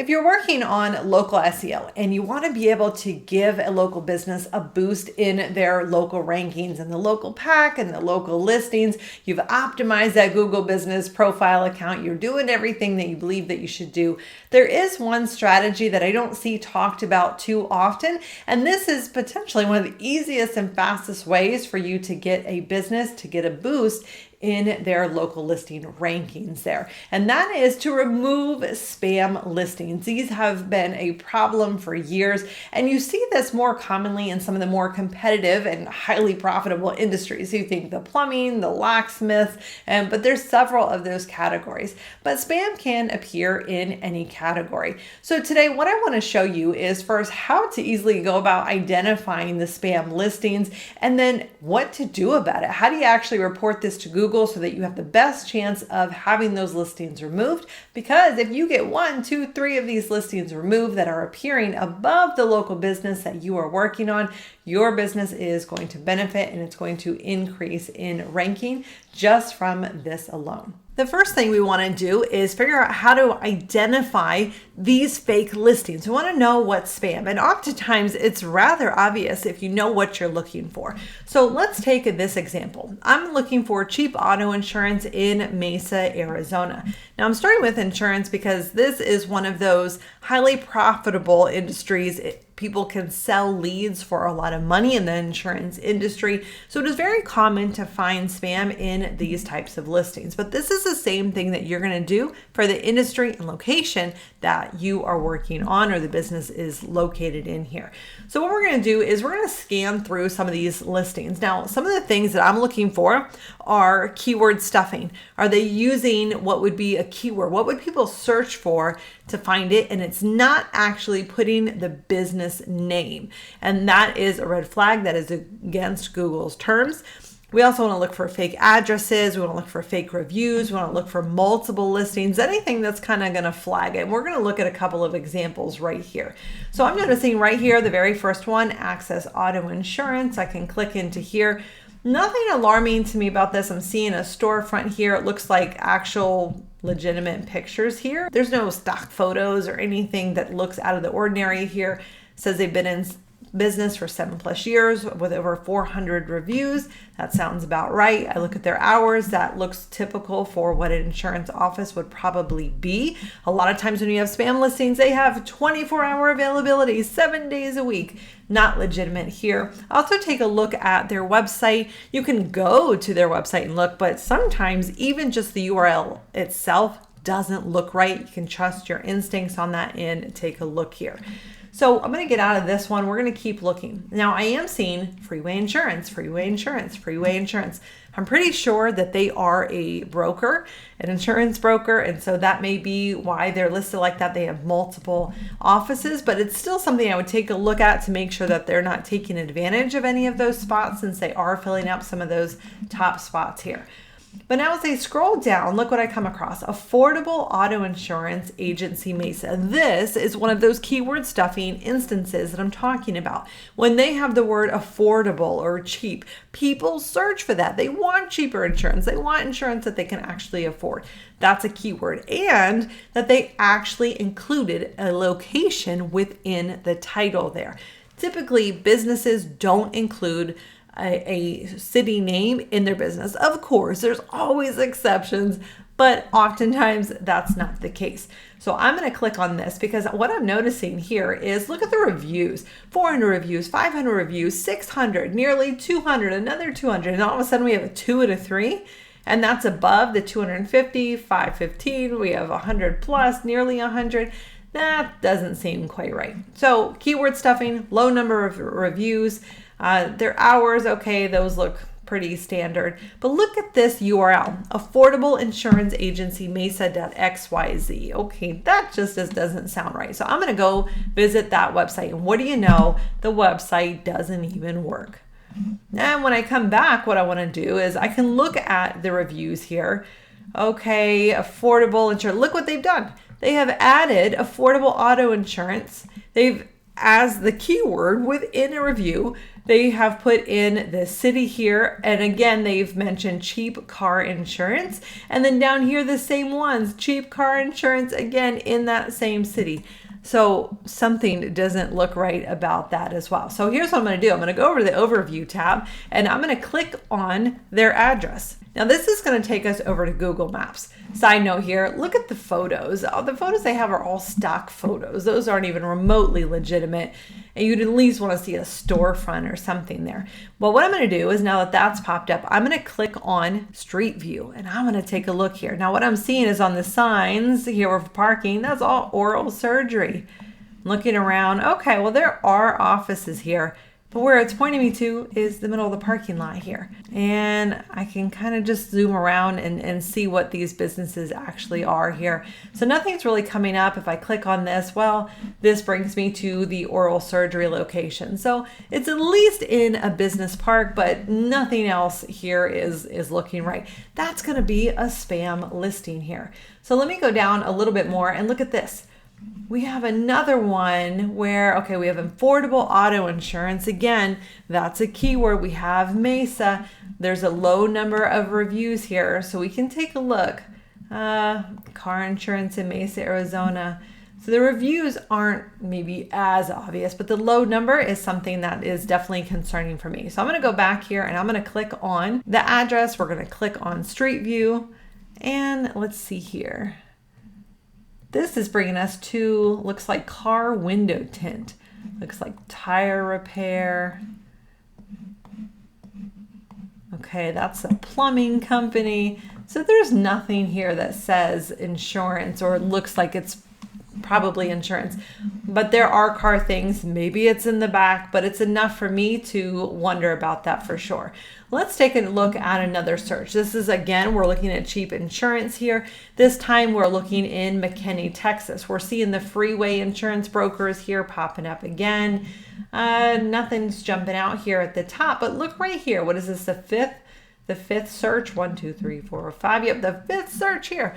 If you're working on local SEO and you want to be able to give a local business a boost in their local rankings and the local pack and the local listings, you've optimized that Google business profile account, you're doing everything that you believe that you should do. There is one strategy that I don't see talked about too often, and this is potentially one of the easiest and fastest ways for you to get a business to get a boost in their local listing rankings there. And that is to remove spam listings. These have been a problem for years, and you see this more commonly in some of the more competitive and highly profitable industries. You think the plumbing, the locksmith, but there's several of those categories. But spam can appear in any category. So today, what I want to show you is first how to easily go about identifying the spam listings, and then what to do about it. How do you actually report this to Google so that you have the best chance of having those listings removed? Because if you get 1, 2, 3 of these listings removed that are appearing above the local business that you are working on, your business is going to benefit and it's going to increase in ranking just from this alone. The first thing we want to do is figure out how to identify these fake listings. We want to know what's spam, and oftentimes it's rather obvious if you know what you're looking for. So let's take this example. I'm looking for cheap auto insurance in Mesa, Arizona. Now I'm starting with insurance because this is one of those highly profitable industries. People can sell leads for a lot of money in the insurance industry. So it is very common to find spam in these types of listings. But this is the same thing that you're going to do for the industry and location that you are working on or the business is located in here. So what we're going to do is we're going to scan through some of these listings. Now, some of the things that I'm looking for are keyword stuffing. Are they using what would be a keyword? What would people search for to find it? And it's not actually putting the business name. And that is a red flag. That is against Google's terms. We also want to look for fake addresses. We want to look for fake reviews. We want to look for multiple listings, anything that's kind of going to flag it. And we're going to look at a couple of examples right here. So I'm noticing right here, the very first one, Access Auto Insurance. I can click into here. Nothing alarming to me about this. I'm seeing a storefront here. It looks like actual legitimate pictures here. There's no stock photos or anything that looks out of the ordinary here. It says they've been in business for 7+ years with over 400 reviews. That sounds about right. I look at their hours. That looks typical for what an insurance office would probably be. A lot of times when you have spam listings, they have 24-hour availability, 7 days a week. Not legitimate here. Also take a look at their website. You can go to their website and look, but sometimes even just the URL itself doesn't look right. You can trust your instincts on that and take a look here. So I'm going to get out of this one. We're going to keep looking. Now I am seeing freeway insurance, freeway insurance, freeway insurance. I'm pretty sure that they are a broker, an insurance broker. And so that may be why they're listed like that. They have multiple offices, but it's still something I would take a look at to make sure that they're not taking advantage of any of those spots since they are filling up some of those top spots here. But now as I scroll down, look what I come across. Affordable Auto Insurance Agency Mesa. This is one of those keyword stuffing instances that I'm talking about. When they have the word affordable or cheap, people search for that. They want cheaper insurance. They want insurance that they can actually afford. That's a keyword. And that they actually included a location within the title there. Typically, businesses don't include a city name in their business. Of course, there's always exceptions, but oftentimes that's not the case. So I'm going to click on this because what I'm noticing here is look at the reviews. 400 reviews, 500 reviews, 600, nearly 200, another 200. And all of a sudden we have a 2 and a 3. And that's above the 250, 515. We have 100 plus, nearly 100. That doesn't seem quite right. So keyword stuffing, low number of reviews. Their hours, okay, those look pretty standard. But look at this URL, Affordable Insurance Agency Mesa.xyz. Okay, that just doesn't sound right. So I'm going to go visit that website. And what do you know? The website doesn't even work. And when I come back, what I want to do is I can look at the reviews here. Okay, affordable insurance. Look what they've done. They have added affordable auto insurance. They've as the keyword within a review. They have put in the city here. And again, they've mentioned cheap car insurance. And then down here, the same ones, cheap car insurance, again, in that same city. So something doesn't look right about that as well. So here's what I'm going to do. I'm going to go over to the overview tab and I'm going to click on their address. Now this is going to take us over to Google Maps. Side note here, look at the photos. The photos they have are all stock photos. Those aren't even remotely legitimate. And you'd at least want to see a storefront or something there. Well, what I'm going to do is now that that's popped up, I'm going to click on Street View and I'm going to take a look here. Now what I'm seeing is on the signs here for parking, that's all oral surgery. Looking around, okay, well there are offices here. But where it's pointing me to is the middle of the parking lot here. And I can kind of just zoom around and see what these businesses actually are here. So nothing's really coming up. If I click on this, well, this brings me to the oral surgery location. So it's at least in a business park, but nothing else here is looking right. That's going to be a spam listing here. So let me go down a little bit more and look at this. We have another one where, okay, we have affordable auto insurance. Again, that's a keyword. We have Mesa. There's a low number of reviews here, so we can take a look. Car insurance in Mesa, Arizona. So the reviews aren't maybe as obvious, but the low number is something that is definitely concerning for me. So I'm going to go back here and I'm going to click on the address. We're going to click on Street View and let's see here. This is bringing us to, looks like car window tint. Looks like tire repair. Okay, that's a plumbing company. So there's nothing here that says insurance or looks like it's probably insurance. But there are car things. Maybe it's in the back, but it's enough for me to wonder about that for sure. Let's take a look at another search. This is, again, we're looking at cheap insurance here. This time we're looking in McKinney, Texas. We're seeing the freeway insurance brokers here popping up again. Nothing's jumping out here at the top, but look right here. What is this, the fifth search? 1, 2, 3, 4, 5. Yep, the fifth search here.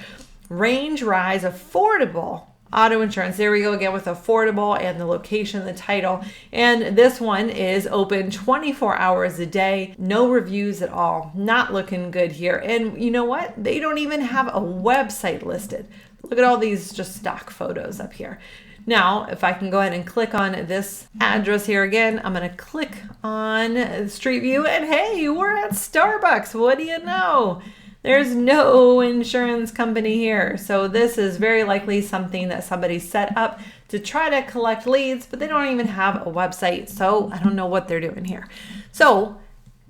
Range Rise Affordable Auto insurance. There we go again with affordable and the location, the title. And this one is open 24 hours a day. No reviews at all. Not looking good here. And you know what? They don't even have a website listed. Look at all these just stock photos up here. Now, if I can go ahead and click on this address here again, I'm going to click on Street View and hey, we're at Starbucks. What do you know? There's no insurance company here. So this is very likely something that somebody set up to try to collect leads, but they don't even have a website. So I don't know what they're doing here. So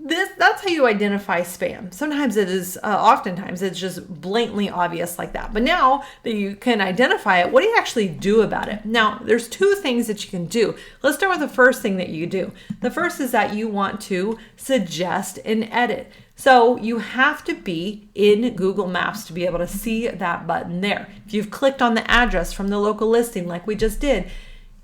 that's how you identify spam. Sometimes it is, oftentimes it's just blatantly obvious like that. But now that you can identify it, what do you actually do about it? Now, there's two things that you can do. Let's start with the first thing that you do. The first is that you want to suggest an edit. So you have to be in Google Maps to be able to see that button there. If you've clicked on the address from the local listing like we just did,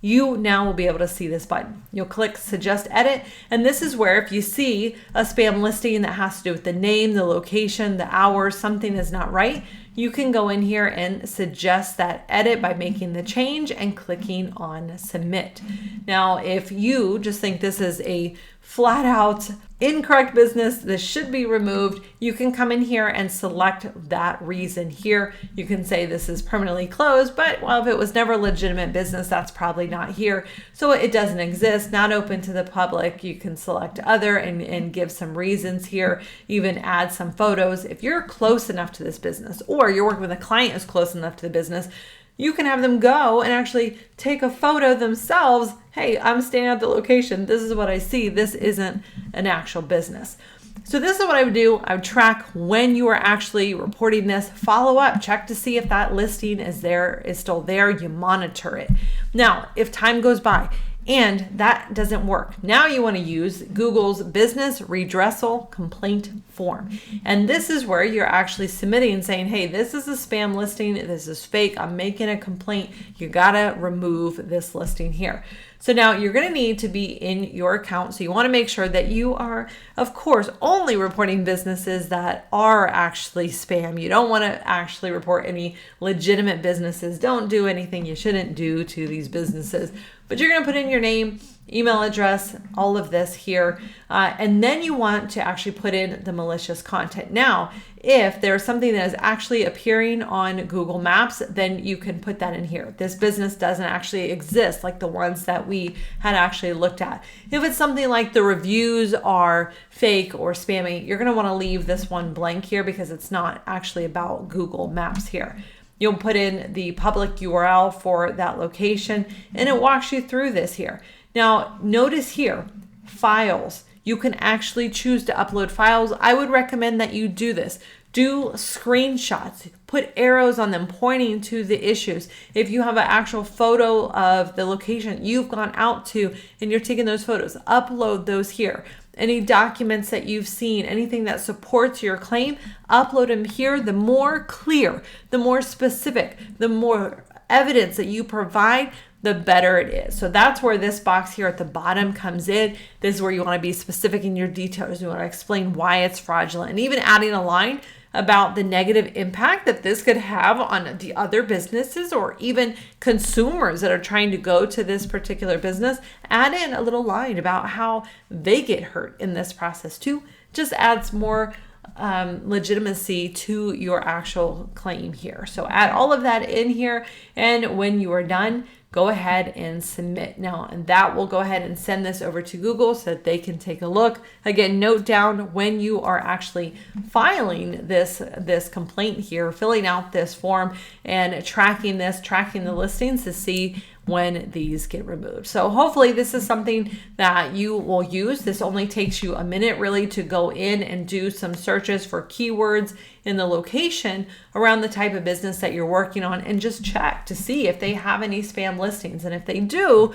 you now will be able to see this button. You'll click Suggest Edit, and this is where if you see a spam listing that has to do with the name, the location, the hours, something is not right, you can go in here and suggest that edit by making the change and clicking on Submit. Now, if you just think this is a flat out incorrect business, this should be removed, you can come in here and select that reason here. You can say this is permanently closed, but well, if it was never a legitimate business, that's probably not here. So it doesn't exist, not open to the public. You can select other and give some reasons here, even add some photos. If you're close enough to this business or you're working with a client who's close enough to the business, you can have them go and actually take a photo themselves. Hey, I'm staying at the location. This is what I see. This isn't an actual business. So this is what I would do. I would track when you are actually reporting this, follow up, check to see if that listing is still there. You monitor it. Now, if time goes by and that doesn't work, now you want to use Google's business redressal complaint form. And this is where you're actually submitting and saying, hey, this is a spam listing. This is fake. I'm making a complaint. You got to remove this listing here. So now you're going to need to be in your account. So you want to make sure that you are, of course, only reporting businesses that are actually spam. You don't want to actually report any legitimate businesses. Don't do anything you shouldn't do to these businesses. But you're going to put in your name, email address, all of this here. And then you want to actually put in the malicious content. Now, if there's something that is actually appearing on Google Maps, then you can put that in here. This business doesn't actually exist like the ones that we had actually looked at. If it's something like the reviews are fake or spammy, you're going to want to leave this one blank here because it's not actually about Google Maps here. You'll put in the public URL for that location, and it walks you through this here. Now, notice here, files. You can actually choose to upload files. I would recommend that you do this. Do screenshots, put arrows on them pointing to the issues. If you have an actual photo of the location you've gone out to and you're taking those photos, upload those here. Any documents that you've seen, anything that supports your claim, upload them here. The more clear, the more specific, the more evidence that you provide, the better it is. So that's where this box here at the bottom comes in. This is where you want to be specific in your details. You want to explain why it's fraudulent, and even adding a line about the negative impact that this could have on the other businesses or even consumers that are trying to go to this particular business. Add in a little line about how they get hurt in this process too. Just adds more legitimacy to your actual claim here. So add all of that in here, and when you are done, go ahead and submit now, and that will go ahead and send this over to Google so that they can take a look. Again, note down when you are actually filing this complaint here, filling out this form and tracking the listings to see when these get removed. So hopefully this is something that you will use. This only takes you a minute really to go in and do some searches for keywords in the location around the type of business that you're working on, and just check to see if they have any spam listings. And if they do,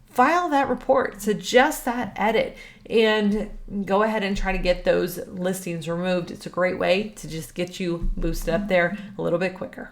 file that report, suggest that edit, and go ahead and try to get those listings removed. It's a great way to just get you boosted up there a little bit quicker.